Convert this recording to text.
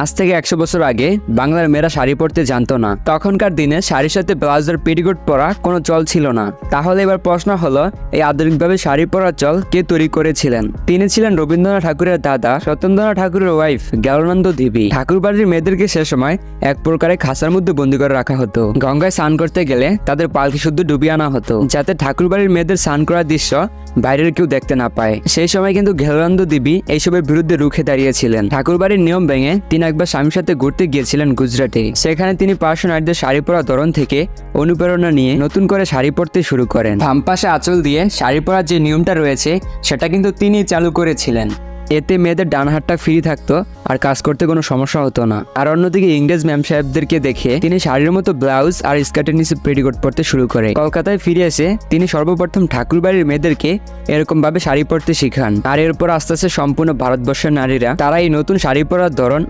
আজ থেকে 100 বছর আগে বাংলার মেয়েরা শাড়ি পরতে জানতো না। তখনকার দিনে শাড়ির সাথে ব্লাউজের পেটিকোট পরা কোনো চল ছিল না। তাহলে এবার প্রশ্ন হলো, এই আধুনিকভাবে শাড়ি পরার চল কে তৈরি করেছিলেন? তিনি ছিলেন রবীন্দ্রনাথ ঠাকুরের দাদা সত্যেন্দ্রনাথ ঠাকুরের ওয়াইফ জ্ঞানানন্দ দেবী। ঠাকুরবাড়ির মেয়েদেরকে সে সময় এক প্রকারে খাঁচার মধ্যে বন্দী করে রাখা হতো। গঙ্গায় স্নান করতে গেলে তাদের পালকি শুদ্ধ ডুবিয়ে আনা হতো, যাতে ঠাকুরবাড়ির মেয়েদের স্নান করার দৃশ্য বাইরের কেউ দেখতে না পায়। সেই সময় কিন্তু জ্ঞানানন্দ দেবী এইসবের বিরুদ্ধে রুখে দাঁড়িয়েছিলেন। ঠাকুরবাড়ির নিয়ম ভেঙে তিনি একবার স্বামীর সাথে ঘুরতে গিয়েছিলেন গুজরাটে। সেখানে তিনি পার্শ্ব নারীদের শাড়ি পরা ধরন থেকে অনুপ্রেরণা নিয়ে নতুন করে শাড়ি পরতে শুরু করেন। বাম পাশে আঁচল দিয়ে শাড়ি পরার যে নিয়মটা রয়েছে সেটা কিন্তু তিনি চালু করেছিলেন। এতে মেয়েদের ডান হাতটা ফ্রি থাকতো আর কাজ করতে কোনো সমস্যা হতো না। আর অন্যদিকে ইংরেজ ম্যাম সাহেবদেরকে দেখে তিনি শাড়ির মতো ব্লাউজ আর স্কার্টের নিচে পেটিকোট পরতে শুরু করে। কলকাতায় ফিরে এসে তিনি সর্বপ্রথম ঠাকুরবাড়ির মেয়েদেরকে এরকম ভাবে শাড়ি পরতে শিখান। আর এরপর আস্তে আস্তে সম্পূর্ণ ভারতবর্ষের নারীরা তারা এই নতুন শাড়ি পরার ধরন